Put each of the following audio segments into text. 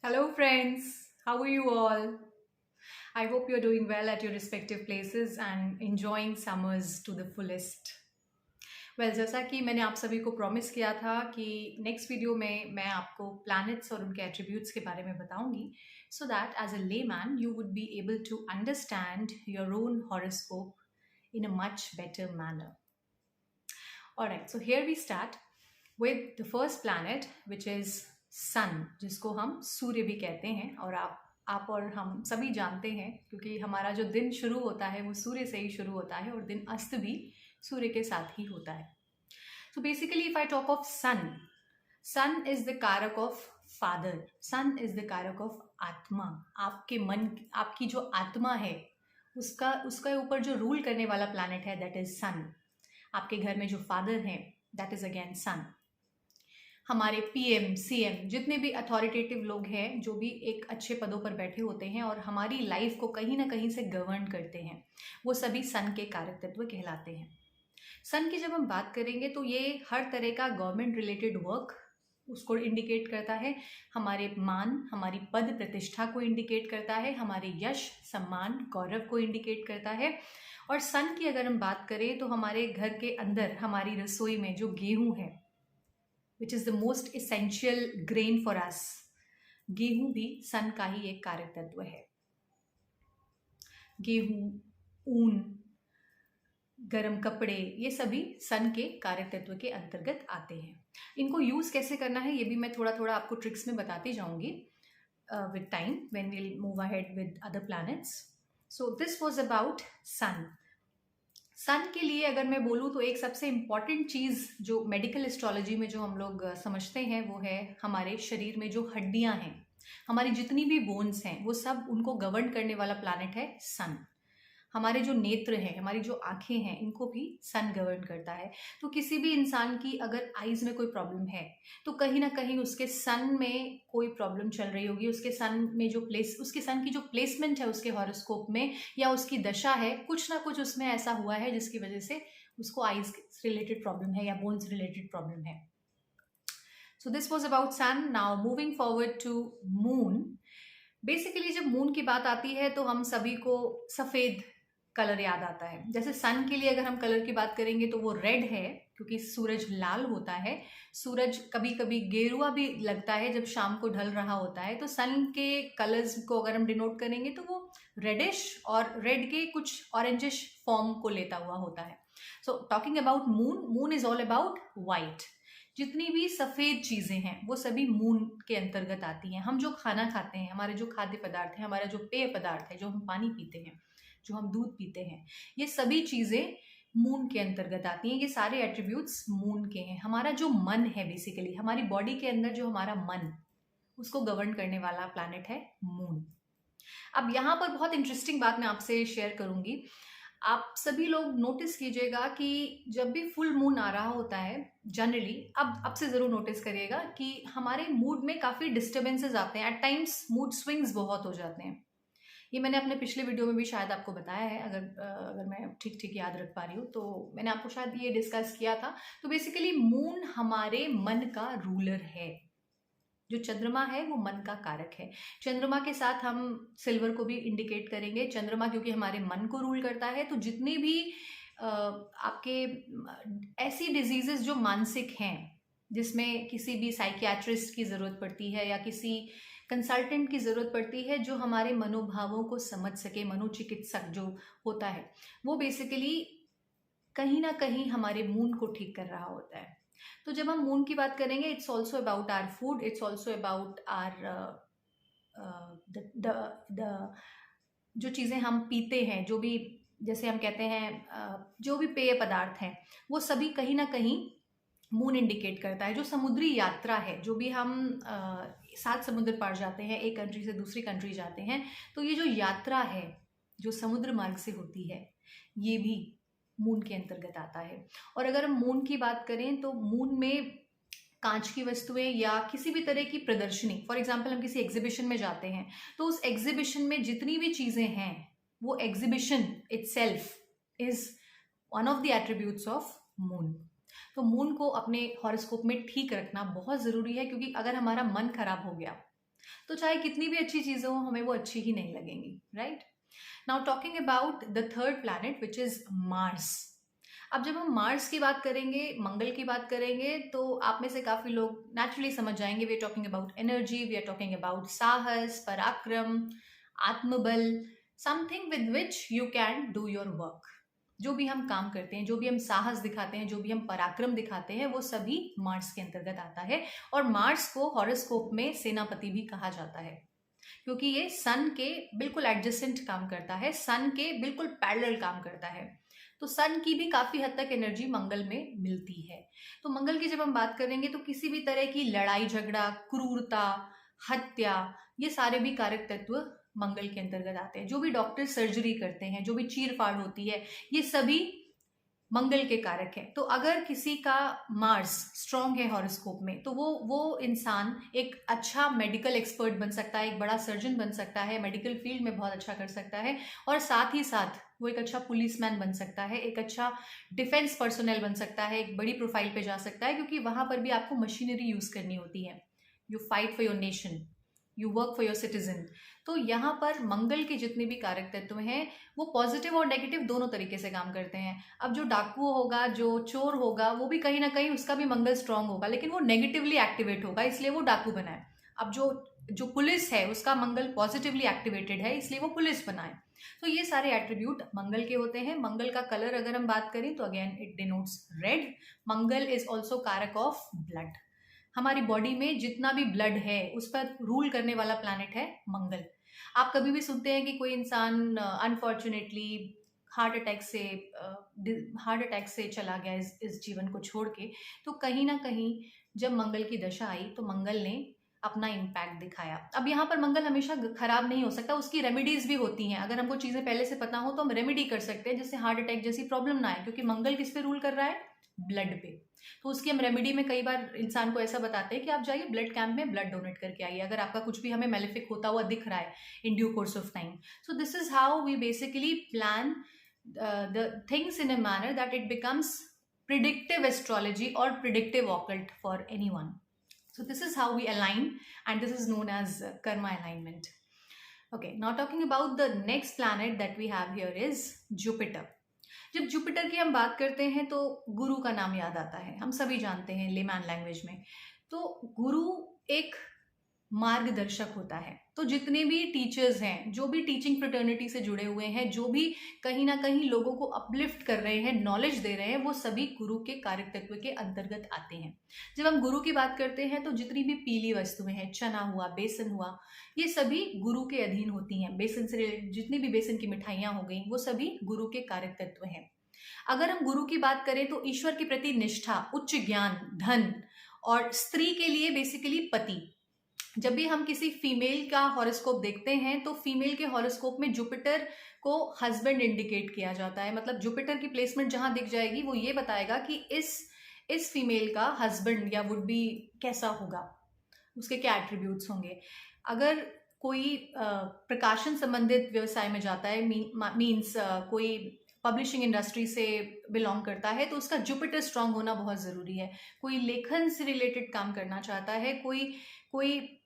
Hello, friends. How are you all? I hope you're doing well at your respective places and enjoying summers to the fullest. जैसा कि मैंने आप सभी को promise किया था कि नेक्स्ट वीडियो में मैं आपको प्लैनेट्स और उनके एट्रीब्यूट्स के बारे में बताऊंगी so that as a layman you would be able to understand your own horoscope in a much better manner. Alright, so here we start with the first planet which is सन, जिसको हम सूर्य भी कहते हैं. और आप और हम सभी जानते हैं क्योंकि हमारा जो दिन शुरू होता है वो सूर्य से ही शुरू होता है और दिन अस्त भी सूर्य के साथ ही होता है. So basically if I talk of sun is the कारक of father. sun is the कारक of आत्मा. आपके मन, आपकी जो आत्मा है उसका उसके ऊपर जो रूल करने वाला प्लैनेट है दैट इज सन. आपके घर में जो फादर हैं दैट इज अगेन सन. हमारे पीएम सीएम जितने भी अथॉरिटेटिव लोग हैं जो भी एक अच्छे पदों पर बैठे होते हैं और हमारी लाइफ को कहीं ना कहीं से गवर्न करते हैं वो सभी सन के कारक तत्व कहलाते हैं. सन की जब हम बात करेंगे तो ये हर तरह का गवर्नमेंट रिलेटेड वर्क उसको इंडिकेट करता है. हमारे मान, हमारी पद प्रतिष्ठा को इंडिकेट करता है. हमारे यश, सम्मान, गौरव को इंडिकेट करता है. और सन की अगर हम बात करें तो हमारे घर के अंदर हमारी रसोई में जो गेहूं है which is the most essential grain for us, गेहूं भी सन का ही एक कारक तत्व है. गेहूं, ऊन, गरम कपड़े, ये सभी सन के कारक तत्व के अंतर्गत आते हैं. इनको यूज़ कैसे करना है ये भी मैं थोड़ा थोड़ा आपको ट्रिक्स में बताती जाऊंगी with time when we'll move ahead with other planets. So this was about sun. Sun के लिए अगर मैं बोलूँ तो एक सबसे इम्पॉर्टेंट चीज़ जो मेडिकल एस्ट्रोलॉजी में जो हम लोग समझते हैं वो है हमारे शरीर में जो हड्डियां हैं, हमारी जितनी भी बोन्स हैं वो सब उनको गवर्न करने वाला प्लैनेट है सन. हमारे जो नेत्र हैं, हमारी जो आंखें हैं, इनको भी सन गवर्न करता है. तो किसी भी इंसान की अगर आईज में कोई प्रॉब्लम है तो कहीं ना कहीं उसके सन में कोई प्रॉब्लम चल रही होगी. उसके सन में जो उसके सन की जो प्लेसमेंट है उसके हॉरोस्कोप में या उसकी दशा है, कुछ ना कुछ उसमें ऐसा हुआ है जिसकी वजह से उसको आईज रिलेटेड प्रॉब्लम है या बोन्स रिलेटेड प्रॉब्लम है. So this was about sun. Now moving forward to moon. Basically जब मून की बात आती है तो हम सभी को सफ़ेद कलर याद आता है. जैसे सन के लिए अगर हम कलर की बात करेंगे तो वो रेड है क्योंकि सूरज लाल होता है. सूरज कभी कभी गेरुआ भी लगता है जब शाम को ढल रहा होता है. तो सन के कलर्स को अगर हम डिनोट करेंगे तो वो रेडिश और रेड के कुछ ऑरेंजिश फॉर्म को लेता हुआ होता है. So talking about moon, moon is all about white. जितनी भी सफ़ेद चीज़ें हैं वो सभी मून के अंतर्गत आती हैं. हम जो खाना खाते हैं, हमारे जो खाद्य पदार्थ हैं, हमारा जो पेय पदार्थ है, जो हम पानी पीते हैं, जो हम दूध पीते हैं, ये सभी चीज़ें मून के अंतर्गत आती हैं. ये सारे एट्रीब्यूट्स मून के हैं. हमारा जो मन है, बेसिकली हमारी बॉडी के अंदर जो हमारा मन, उसको गवर्न करने वाला प्लैनेट है मून. अब यहाँ पर बहुत इंटरेस्टिंग बात मैं आपसे शेयर करूंगी. आप सभी लोग नोटिस कीजिएगा कि जब भी फुल मून आ रहा होता है जनरली, अब से ज़रूर नोटिस करिएगा कि हमारे मूड में काफ़ी डिस्टर्बेंसेस आते हैं. एट टाइम्स मूड स्विंग्स बहुत हो जाते हैं. ये मैंने अपने पिछले वीडियो में भी शायद आपको बताया है, अगर मैं ठीक ठीक याद रख पा रही हूँ तो मैंने आपको शायद ये डिस्कस किया था. तो बेसिकली मून हमारे मन का रूलर है. जो चंद्रमा है वो मन का कारक है. चंद्रमा के साथ हम सिल्वर को भी इंडिकेट करेंगे. चंद्रमा क्योंकि हमारे मन को रूल करता है, तो जितने भी आपके ऐसी डिजीजेस जो मानसिक हैं, जिसमें किसी भी साइकियाट्रिस्ट की ज़रूरत पड़ती है या किसी कंसल्टेंट की ज़रूरत पड़ती है जो हमारे मनोभावों को समझ सके, मनोचिकित्सक जो होता है, वो बेसिकली कहीं ना कहीं हमारे मूड को ठीक कर रहा होता है. तो जब हम मून की बात करेंगे, it's also about our food, it's also about our the जो चीज़ें हम पीते हैं, जो भी, जैसे हम कहते हैं जो भी पेय पदार्थ हैं, वो सभी कहीं ना कहीं मून इंडिकेट करता है. जो समुद्री यात्रा है, जो भी हम 7 समुद्र पार जाते हैं, एक कंट्री से दूसरी कंट्री जाते हैं, तो ये जो यात्रा है जो समुद्र मार्ग से होती है, ये भी मून के अंतर्गत आता है. और अगर हम मून की बात करें तो मून में कांच की वस्तुएं या किसी भी तरह की प्रदर्शनी, फॉर एग्जाम्पल हम किसी एग्जीबिशन में जाते हैं तो उस एग्जीबिशन में जितनी भी चीज़ें हैं, वो exhibition itself is one of the attributes of moon. तो मून को अपने हॉरोस्कोप में ठीक रखना बहुत ज़रूरी है, क्योंकि अगर हमारा मन खराब हो गया तो चाहे कितनी भी अच्छी चीज़ें हो, हमें वो अच्छी ही नहीं लगेंगी, right. Now talking about the third planet which is Mars. अब जब हम मार्स की बात करेंगे, मंगल की बात करेंगे, तो आप में से काफी लोग नेचुरली समझ जाएंगे we are talking about energy, we are talking about साहस, पराक्रम, आत्मबल, something with which you can do your work. जो भी हम काम करते हैं, जो भी हम साहस दिखाते हैं, जो भी हम पराक्रम दिखाते हैं, वो सभी मार्स के अंतर्गत आता है। और मार्स को हॉरोस्कोप में सेनापति भी कहा जाता है, क्योंकि ये सन के बिल्कुल एडजेसेंट काम करता है, सन के बिल्कुल पैरेलल काम करता है। तो सन की भी काफी हद तक एनर्जी मंगल में मिलती है। तो मंगल की जब हम बात करेंगे तो किसी भी तरह की लड़ाई झगड़ा, क्रूरता, हत्या, ये सारे भी कारक तत्व मंगल के अंतर्गत आते हैं। जो भी डॉक्टर सर्जरी करते हैं, जो भी चीरफाड़ होती है, ये सभी मंगल के कारक है। तो अगर किसी का मार्स स्ट्रांग है हॉरोस्कोप में, तो वो इंसान एक अच्छा मेडिकल एक्सपर्ट बन सकता है, एक बड़ा सर्जन बन सकता है, मेडिकल फील्ड में बहुत अच्छा कर सकता है, और साथ ही साथ वो एक अच्छा पुलिसमैन बन सकता है, एक अच्छा डिफेंस पर्सनल बन सकता है, एक बड़ी प्रोफाइल पे जा सकता है, क्योंकि वहां पर भी आपको मशीनरी यूज करनी होती है। You fight for your nation, you work for your citizen. तो यहाँ पर मंगल के जितने भी कारक तत्व हैं, वो पॉजिटिव और नेगेटिव दोनों तरीके से काम करते हैं। अब जो डाकू होगा, जो चोर होगा, वो भी कहीं ना कहीं उसका भी मंगल स्ट्रांग होगा, लेकिन वो नेगेटिवली एक्टिवेट होगा, इसलिए वो डाकू बना है। अब जो जो पुलिस है, उसका मंगल पॉजिटिवली एक्टिवेटेड है, इसलिए वो पुलिस बना है। तो ये सारे एट्रीब्यूट मंगल के होते हैं। मंगल का कलर अगर हम बात करें तो again it denotes red. Mangal is also कारक ऑफ ब्लड। हमारी बॉडी में जितना भी ब्लड है, उस पर रूल करने वाला प्लैनेट है मंगल। आप कभी भी सुनते हैं कि कोई इंसान अनफॉर्चुनेटली हार्ट अटैक से चला गया इस जीवन को छोड़ के, तो कहीं ना कहीं जब मंगल की दशा आई तो मंगल ने अपना इम्पैक्ट दिखाया। अब यहाँ पर मंगल हमेशा खराब नहीं हो सकता, उसकी रेमेडीज भी होती हैं। अगर हमको चीजें पहले से पता हो तो हम रेमेडी कर सकते हैं, जिससे हार्ट अटैक जैसी प्रॉब्लम ना आए, क्योंकि मंगल किस पे रूल कर रहा है? ब्लड पे। तो उसकी हम रेमेडी में कई बार इंसान को ऐसा बताते हैं कि आप जाइए ब्लड कैंप में ब्लड डोनेट करके आइए, अगर आपका कुछ भी हमें मेलेफिक होता हुआ दिख रहा है in due course of time. So this is how we basically plan the things in a manner that it becomes predictive astrology or predictive occult for anyone. So this is how we align, and this is known as karma alignment. Okay, now talking about the next planet that we have here is Jupiter. जब Jupiter की हम बात करते हैं तो गुरु का नाम याद आता है, हम सभी जानते हैं लेमैन लैंग्वेज में। तो गुरु एक मार्गदर्शक होता है। तो जितने भी टीचर्स हैं, जो भी टीचिंग फ्रेटर्निटी से जुड़े हुए हैं, जो भी कहीं ना कहीं लोगों को अपलिफ्ट कर रहे हैं, नॉलेज दे रहे हैं, वो सभी गुरु के कारक तत्व के अंतर्गत आते हैं। जब हम गुरु की बात करते हैं तो जितनी भी पीली वस्तुएं हैं, चना हुआ, बेसन हुआ, ये सभी गुरु के अधीन होती हैं। बेसन से जितनी भी बेसन की मिठाइयां हो गई, वो सभी गुरु के कारक तत्व हैं। अगर हम गुरु की बात करें तो ईश्वर के प्रति निष्ठा, उच्च ज्ञान, धन, और स्त्री के लिए बेसिकली पति। जब भी हम किसी फीमेल का हॉरोस्कोप देखते हैं तो फीमेल के हॉरोस्कोप में जुपिटर को हस्बैंड इंडिकेट किया जाता है। मतलब जुपिटर की प्लेसमेंट जहां दिख जाएगी, वो ये बताएगा कि इस फीमेल का हस्बैंड या वुड बी कैसा होगा, उसके क्या एट्रीब्यूट्स होंगे। अगर कोई प्रकाशन संबंधित व्यवसाय में जाता है, मीन्स कोई पब्लिशिंग इंडस्ट्री से बिलोंग करता है, तो उसका जुपिटर स्ट्रांग होना बहुत ज़रूरी है। कोई लेखन से रिलेटेड काम करना चाहता है, कोई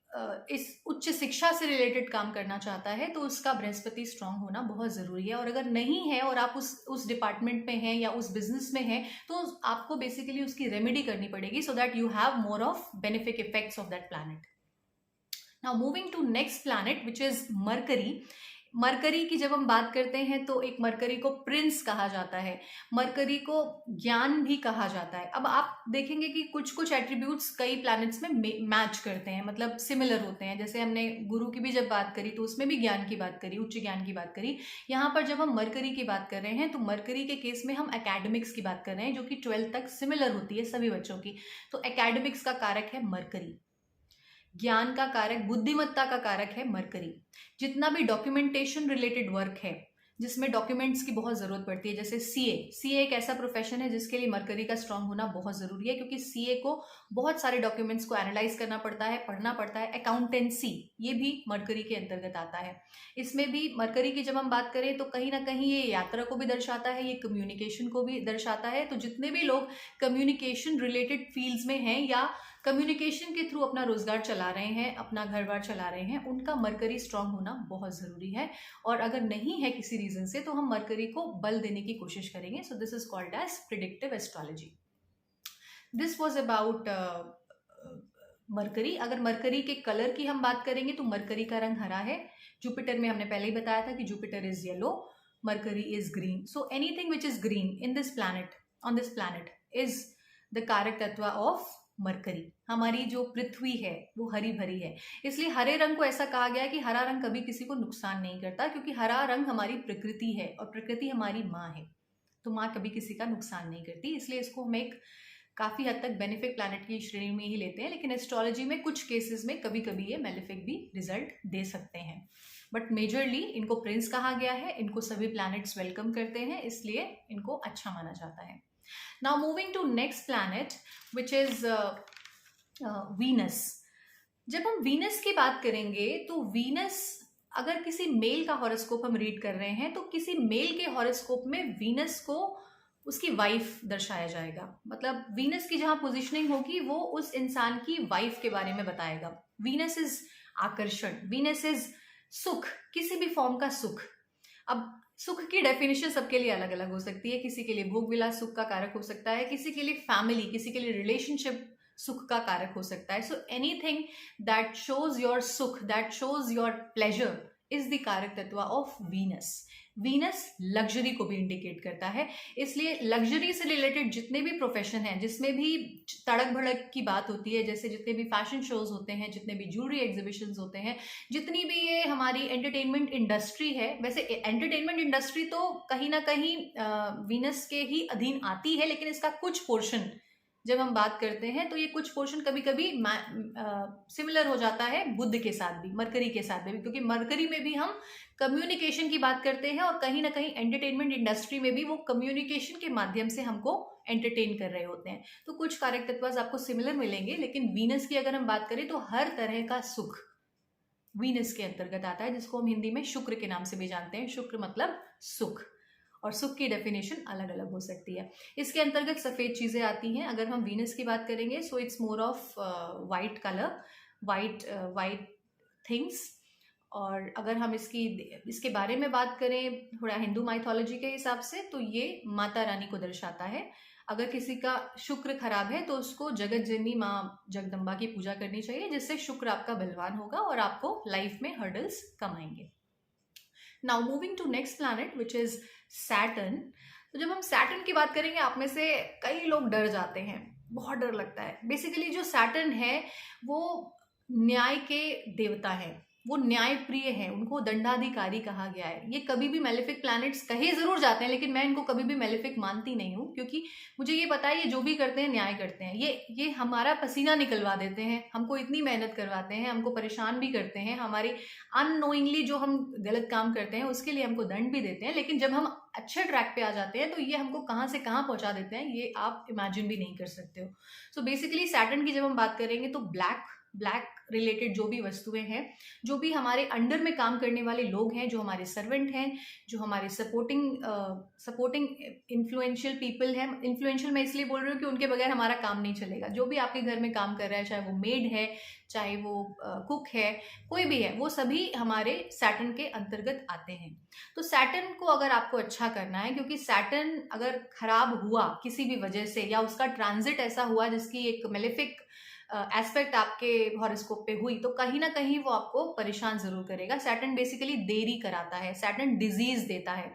इस उच्च शिक्षा से रिलेटेड काम करना चाहता है, तो उसका बृहस्पति स्ट्रांग होना बहुत ज़रूरी है। और अगर नहीं है और आप उस डिपार्टमेंट में हैं या उस बिजनेस में हैं, तो आपको बेसिकली उसकी रेमेडी करनी पड़ेगी, so that you have more of benefic effects of that planet. Now moving to next planet which is Mercury. Mercury की जब हम बात करते हैं तो एक मरकरी को प्रिंस कहा जाता है, मरकरी को ज्ञान भी कहा जाता है। अब आप देखेंगे कि कुछ कुछ एट्रीब्यूट्स कई प्लैनेट्स में मैच करते हैं, मतलब सिमिलर होते हैं। जैसे हमने गुरु की भी जब बात करी तो उसमें भी ज्ञान की बात करी, उच्च ज्ञान की बात करी। यहाँ पर जब हम मरकरी की बात कर रहे हैं तो मरकरी के केस में हम एकेडमिक्स की बात कर रहे हैं, जो कि 12th तक सिमिलर होती है सभी बच्चों की। तो एकेडमिक्स का कारक है मरकरी, ज्ञान का कारक, बुद्धिमत्ता का कारक है मरकरी। जितना भी डॉक्यूमेंटेशन रिलेटेड वर्क है, जिसमें डॉक्यूमेंट्स की बहुत जरूरत पड़ती है, जैसे सीए एक ऐसा प्रोफेशन है जिसके लिए मरकरी का स्ट्रांग होना बहुत जरूरी है, क्योंकि सीए को बहुत सारे डॉक्यूमेंट्स को एनालाइज करना पड़ता है, पढ़ना पड़ता है। अकाउंटेंसी, ये भी मरकरी के अंतर्गत आता है। इसमें भी मरकरी की जब हम बात करें तो कहीं ना कहीं ये यात्रा को भी दर्शाता है, ये कम्युनिकेशन को भी दर्शाता है। तो जितने भी लोग कम्युनिकेशन रिलेटेड फील्ड्स में हैं या कम्युनिकेशन के थ्रू अपना रोजगार चला रहे हैं, अपना घर बार चला रहे हैं, उनका मरकरी स्ट्रांग होना बहुत ज़रूरी है। और अगर नहीं है किसी रीज़न से तो हम मरकरी को बल देने की कोशिश करेंगे। So this is called as predictive astrology. This was about Mercury. अगर मरकरी के कलर की हम बात करेंगे तो मरकरी का रंग हरा है। जुपिटर में हमने पहले ही बताया था कि Jupiter is yellow, mercury is green. So anything which is green in this planet, on this planet, is the कारक तत्व ऑफ मरकरी। हमारी जो पृथ्वी है वो हरी भरी है, इसलिए हरे रंग को ऐसा कहा गया है कि हरा रंग कभी किसी को नुकसान नहीं करता, क्योंकि हरा रंग हमारी प्रकृति है और प्रकृति हमारी माँ है, तो माँ कभी किसी का नुकसान नहीं करती। इसलिए इसको हम एक काफ़ी हद तक बेनिफिक प्लैनेट की श्रेणी में ही लेते हैं, लेकिन एस्ट्रोलॉजी में कुछ केसेस में कभी कभी ये मेलेफिक भी रिजल्ट दे सकते हैं। बट मेजरली इनको प्रिंस कहा गया है, इनको सभी प्लैनेट्स वेलकम करते हैं, इसलिए इनको अच्छा माना जाता है। Now moving to next planet which is Venus. जब हम वीनस की बात करेंगे तो वीनस, अगर किसी मेल का हॉरोस्कोप हम रीड कर रहे हैं तो किसी मेल के हॉरोस्कोप में वीनस को उसकी वाइफ दर्शाया जाएगा। मतलब वीनस की जहां पोजीशनिंग होगी वो उस इंसान की वाइफ के बारे में बताएगा। वीनस इज आकर्षण, वीनस इज सुख, किसी भी फॉर्म का सुख। अब सुख की डेफिनेशन सबके लिए अलग अलग हो सकती है। किसी के लिए भोग विलास सुख का कारक हो सकता है, किसी के लिए फैमिली, किसी के लिए रिलेशनशिप सुख का कारक हो सकता है। So anything that shows your सुख, that shows your pleasure is the कारक तत्व ऑफ वीनस। वीनस लग्जरी को भी इंडिकेट करता है, इसलिए लग्जरी से रिलेटेड जितने भी प्रोफेशन हैं, जिसमें भी तड़क भड़क की बात होती है, जैसे जितने भी फैशन शोज होते हैं, जितने भी ज्वेलरी एग्जीबिशंस होते हैं, जितनी भी ये हमारी एंटरटेनमेंट इंडस्ट्री है, वैसे एंटरटेनमेंट इंडस्ट्री तो कहीं ना कहीं वीनस के ही अधीन आती है, लेकिन इसका कुछ पोर्शन जब हम बात करते हैं तो ये कुछ पोर्शन कभी कभी सिमिलर हो जाता है बुध के साथ भी, मरकरी के साथ भी, क्योंकि मरकरी में भी हम कम्युनिकेशन की बात करते हैं और कहीं ना कहीं एंटरटेनमेंट इंडस्ट्री में भी वो कम्युनिकेशन के माध्यम से हमको एंटरटेन कर रहे होते हैं। तो कुछ कारक तत्व आपको सिमिलर मिलेंगे, लेकिन वीनस की अगर हम बात करें तो हर तरह का सुख वीनस के अंतर्गत आता है, जिसको हम हिंदी में शुक्र के नाम से भी जानते हैं। शुक्र मतलब सुख, और सुख की डेफिनेशन अलग अलग हो सकती है। इसके अंतर्गत सफ़ेद चीज़ें आती हैं। अगर हम वीनस की बात करेंगे so it's more of white colour, white things. और अगर हम इसके बारे में बात करें थोड़ा हिंदू माइथोलॉजी के हिसाब से, तो ये माता रानी को दर्शाता है। अगर किसी का शुक्र खराब है तो उसको जगत जननी माँ जगदम्बा की पूजा करनी चाहिए, जिससे शुक्र आपका बलवान होगा और आपको लाइफ में हर्डल्स कम आएंगे। Now moving to next planet which is Saturn. तो जब हम सैटर्न की बात करेंगे, आप में से कई लोग डर जाते हैं, बहुत डर लगता है। बेसिकली जो सैटर्न है वो न्याय के देवता है, वो न्याय प्रिय है, उनको दंडाधिकारी कहा गया है। ये कभी भी मेलेफिक प्लैनेट्स कहे जरूर जाते हैं, लेकिन मैं इनको कभी भी मेलेफिक मानती नहीं हूँ, क्योंकि मुझे ये पता है ये जो भी करते हैं न्याय करते हैं। ये हमारा पसीना निकलवा देते हैं, हमको इतनी मेहनत करवाते हैं, हमको परेशान भी करते हैं, हमारी अननोइंगली जो हम गलत काम करते हैं उसके लिए हमको दंड भी देते हैं। लेकिन जब हम अच्छे ट्रैक पे आ जाते हैं तो ये हमको कहाँ से कहाँ पहुँचा देते हैं, ये आप इमेजिन भी नहीं कर सकते हो। सो बेसिकली सैटर्न की जब हम बात करेंगे तो ब्लैक रिलेटेड जो भी वस्तुएं हैं, जो भी हमारे अंडर में काम करने वाले लोग हैं, जो हमारे सर्वेंट हैं, जो हमारे सपोर्टिंग इन्फ्लुएंशियल पीपल हैं। इन्फ्लुएंशियल मैं इसलिए बोल रही हूँ कि उनके बगैर हमारा काम नहीं चलेगा। जो भी आपके घर में काम कर रहा है, चाहे वो मेड है, चाहे वो कुक है, कोई भी है, वो सभी हमारे सैटर्न के अंतर्गत आते हैं। तो सैटर्न को अगर आपको अच्छा करना है, क्योंकि सैटर्न अगर खराब हुआ किसी भी वजह से, या उसका ट्रांजिट ऐसा हुआ जिसकी एक मेलेफिक एस्पेक्ट आपके हॉरोस्कोप पे हुई, तो कहीं ना कहीं वो आपको परेशान जरूर करेगा। सैटर्न बेसिकली देरी कराता है, सैटर्न डिजीज देता है।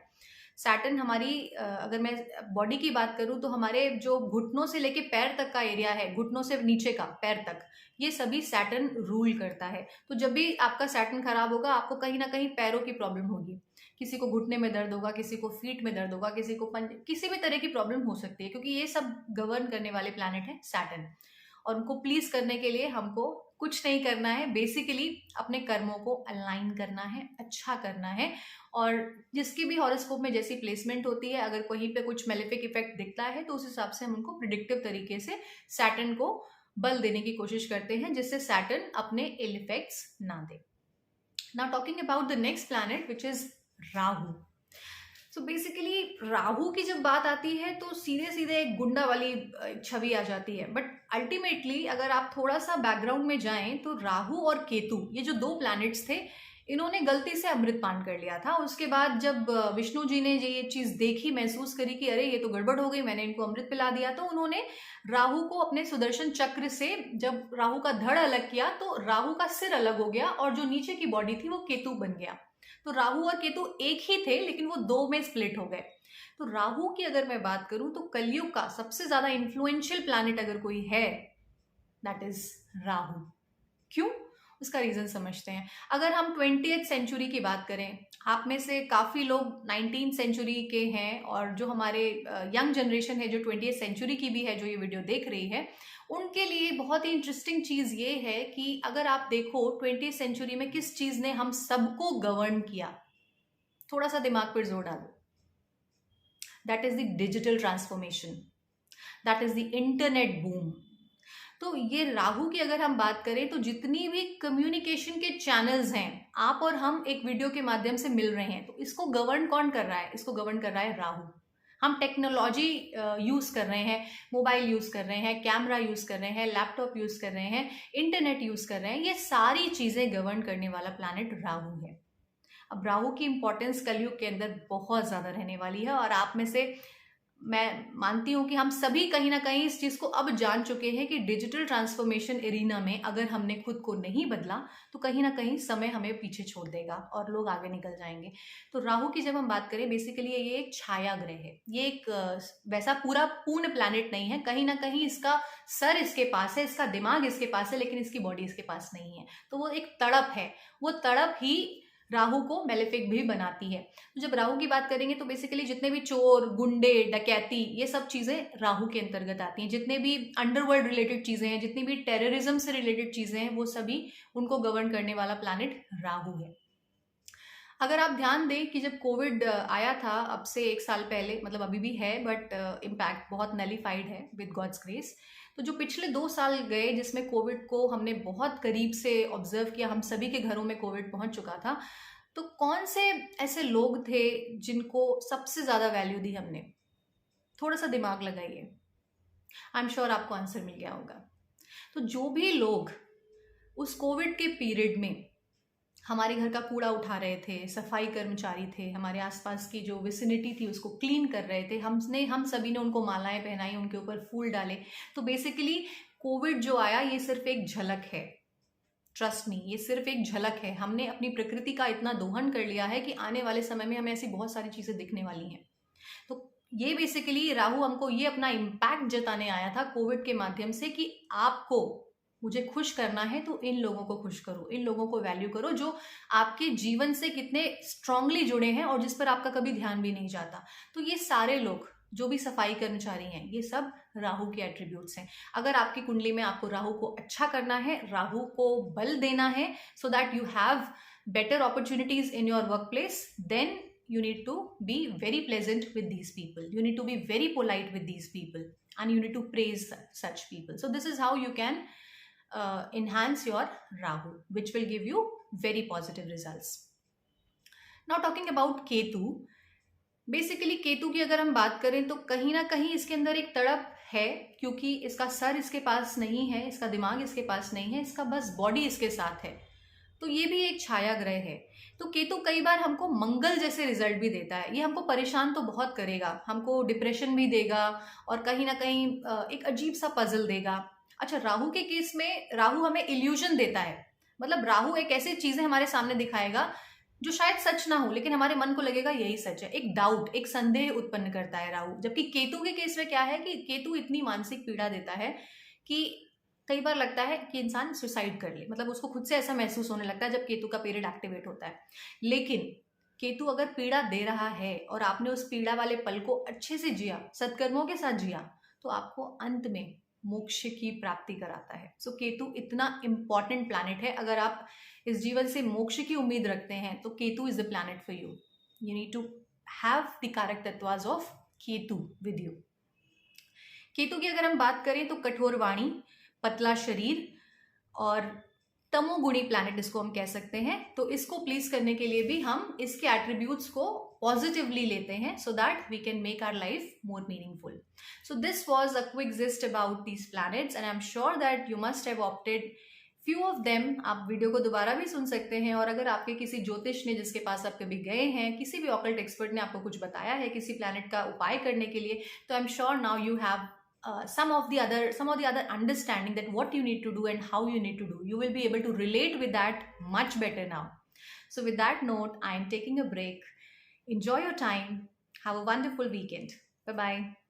सैटर्न हमारी अगर मैं बॉडी की बात करूं तो हमारे जो घुटनों से लेके पैर तक का एरिया है, घुटनों से नीचे का पैर तक, ये सभी सैटर्न रूल करता है। तो जब भी आपका सैटर्न खराब होगा, आपको कहीं ना कहीं पैरों की प्रॉब्लम होगी, किसी को घुटने में दर्द होगा, किसी को फीट में दर्द होगा, किसी को किसी भी तरह की प्रॉब्लम हो सकती है, क्योंकि ये सब गवर्न करने वाले प्लैनेट है सैटर्न। और उनको प्लीज करने के लिए हमको कुछ नहीं करना है, बेसिकली अपने कर्मों को अलाइन करना है, अच्छा करना है। और जिसकी भी हॉरोस्कोप में जैसी प्लेसमेंट होती है, अगर कहीं पे कुछ मेलेफिक इफेक्ट दिखता है तो उस हिसाब से हम उनको प्रिडिक्टिव तरीके से सैटर्न को बल देने की कोशिश करते हैं, जिससे सैटर्न अपने इल इफेक्ट्स ना दे। Now talking about the next planet which is Rahu. So basically Rahu की जब बात आती है तो सीधे सीधे एक गुंडा वाली छवि आ जाती है, बट अल्टीमेटली अगर आप थोड़ा सा बैकग्राउंड में जाएं तो राहु और केतु ये जो दो प्लैनेट्स थे, इन्होंने गलती से अमृत पान कर लिया था। उसके बाद जब विष्णु जी ने ये चीज देखी, महसूस करी कि अरे ये तो गड़बड़ हो गई, मैंने इनको अमृत पिला दिया, तो उन्होंने राहु को अपने सुदर्शन चक्र से जब राहु का धड़ अलग किया तो राहु का सिर अलग हो गया और जो नीचे की बॉडी थी वो केतु बन गया। तो राहु और केतु एक ही थे लेकिन वो दो में स्प्लिट हो गए। तो राहु की अगर मैं बात करूं तो कलयुग का सबसे ज्यादा इन्फ्लुएंशियल प्लैनेट अगर कोई है, दैट इज राहु। क्यों? उसका रीजन समझते हैं। अगर हम 20th सेंचुरी की बात करें, आप में से काफी लोग 19th सेंचुरी के हैं और जो हमारे यंग जनरेशन है जो 20th सेंचुरी की भी है जो ये वीडियो देख रही है, उनके लिए बहुत ही इंटरेस्टिंग चीज ये है कि अगर आप देखो 20th सेंचुरी में किस चीज ने हम सबको गवर्न किया, थोड़ा सा दिमाग पर जोर डालो। That is the digital transformation, that is the internet boom. तो ये राहु की अगर हम बात करें तो जितनी भी कम्युनिकेशन के चैनल्स हैं, आप और हम एक वीडियो के माध्यम से मिल रहे हैं, तो इसको गवर्न कौन कर रहा है? इसको गवर्न कर रहा है राहु। हम टेक्नोलॉजी यूज कर रहे हैं, मोबाइल यूज कर रहे हैं, कैमरा यूज कर रहे हैं, लैपटॉप यूज कर रहे हैं, इंटरनेट यूज कर रहे हैं, ये सारी चीजें गवर्न करने वाला प्लैनेट राहु है। अब राहु की इंपॉर्टेंस कलयुग के अंदर बहुत ज्यादा रहने वाली है और आप में से मैं मानती हूं कि हम सभी कहीं ना कहीं इस चीज को अब जान चुके हैं कि डिजिटल ट्रांसफॉर्मेशन एरिना में अगर हमने खुद को नहीं बदला तो कहीं ना कहीं समय हमें पीछे छोड़ देगा और लोग आगे निकल जाएंगे। तो राहु की जब हम बात करें, बेसिकली ये एक छाया ग्रह है, ये एक वैसा पूरा पूर्ण प्लैनेट नहीं है। कहीं ना कहीं इसका सर इसके पास है, इसका दिमाग इसके पास है, लेकिन इसकी बॉडी इसके पास नहीं है। तो वो एक तड़प है, वो तड़प ही राहु को मेलेफिक भी बनाती है। तो जब राहु की बात करेंगे तो बेसिकली जितने भी चोर, गुंडे, डकैती, ये सब चीजें राहु के अंतर्गत आती हैं। जितने भी अंडरवर्ल्ड रिलेटेड चीजें हैं, जितनी भी टेररिज्म से रिलेटेड चीजें हैं, वो सभी उनको गवर्न करने वाला प्लैनेट राहु है। अगर आप ध्यान दें कि जब कोविड आया था अब से 1 साल पहले, मतलब अभी भी है बट इम्पैक्ट बहुत नलिफाइड है विद गॉड्स ग्रेस। तो जो पिछले 2 साल गए जिसमें कोविड को हमने बहुत करीब से ऑब्जर्व किया, हम सभी के घरों में कोविड पहुंच चुका था, तो कौन से ऐसे लोग थे जिनको सबसे ज्यादा वैल्यू दी हमने? थोड़ा सा दिमाग लगाइए, आई एम श्योर आपको आंसर मिल गया होगा। तो जो भी लोग उस कोविड के पीरियड में हमारे घर का कूड़ा उठा रहे थे, सफाई कर्मचारी थे, हमारे आसपास की जो विसिनिटी थी उसको क्लीन कर रहे थे, हम सभी ने उनको मालाएं पहनाई, उनके ऊपर फूल डाले। तो बेसिकली कोविड जो आया ये सिर्फ एक झलक है, ट्रस्ट मी, ये सिर्फ एक झलक है। हमने अपनी प्रकृति का इतना दोहन कर लिया है कि आने वाले समय में हमें ऐसी बहुत सारी चीजें दिखने वाली हैं। तो ये बेसिकली राहु हमको ये अपना इम्पैक्ट जताने आया था कोविड के माध्यम से कि आपको मुझे खुश करना है तो इन लोगों को खुश करो, इन लोगों को वैल्यू करो जो आपके जीवन से कितने स्ट्रांगली जुड़े हैं और जिस पर आपका कभी ध्यान भी नहीं जाता। तो ये सारे लोग जो भी सफाई कर्मचारी हैं, ये सब राहु के एट्रीब्यूट्स हैं। अगर आपकी कुंडली में आपको राहु को अच्छा करना है, राहु को बल देना है, so that you have better opportunities in your work place, then you need to be very pleasant with these people, you need to be very polite with these people, and you need to praise such people. So this is how you can enhance your Rahu, which will give you very positive results. Now talking about Ketu, basically Ketu की अगर हम बात करें तो कहीं ना कहीं इसके अंदर एक तड़प है, क्योंकि इसका सर इसके पास नहीं है, इसका दिमाग इसके पास नहीं है, इसका बस बॉडी इसके साथ है। तो ये भी एक छाया ग्रह है। तो केतु कई बार हमको मंगल जैसे रिजल्ट भी देता है। ये हमको परेशान तो बहुत करेगा, हमको डिप्रेशन भी देगा और कहीं ना कहीं एक अजीब सा पजल देगा। अच्छा, राहु के केस में राहु हमें इल्यूजन देता है, मतलब राहु एक ऐसी चीजें हमारे सामने दिखाएगा जो शायद सच ना हो, लेकिन हमारे मन को लगेगा यही सच है। एक डाउट, एक संदेह उत्पन्न करता है राहु। जबकि केतु के केस में क्या है कि केतु इतनी मानसिक पीड़ा देता है कि कई बार लगता है कि इंसान सुसाइड कर ले, मतलब उसको खुद से ऐसा महसूस होने लगता है जब केतु का पीरियड एक्टिवेट होता है। लेकिन केतु अगर पीड़ा दे रहा है और आपने उस पीड़ा वाले पल को अच्छे से जिया, सत्कर्मों के साथ जिया, तो आपको अंत में मोक्ष की प्राप्ति कराता है। सो केतु इतना इंपॉर्टेंट प्लैनेट है। अगर आप इस जीवन से मोक्ष की उम्मीद रखते हैं तो Ketu is the planet for you. You need to have the कारक तत्वाज of Ketu with you. Ketu की अगर हम बात करें तो कठोर वाणी, पतला शरीर और तमोगुणी प्लैनेट इसको हम कह सकते हैं। तो इसको प्लीज करने के लिए भी हम इसके एट्रीब्यूट्स को पॉजिटिवली लेते हैं, so that we can make our life more meaningful. So this was a quick gist about these planets and I am sure that you must have opted few of them. आप video को दोबारा भी सुन सकते हैं, और अगर आपके किसी ज्योतिष ने जिसके पास आप कभी गए हैं, किसी भी ऑकल्ट एक्सपर्ट ने आपको कुछ बताया है किसी प्लैनेट का उपाय करने के लिए, तो आई am sure now you have some of the other understanding that what you need to do and how you need to do. You will be able to relate with that much better now. So with that note, I am taking a break. Enjoy your time. Have a wonderful weekend. Bye bye.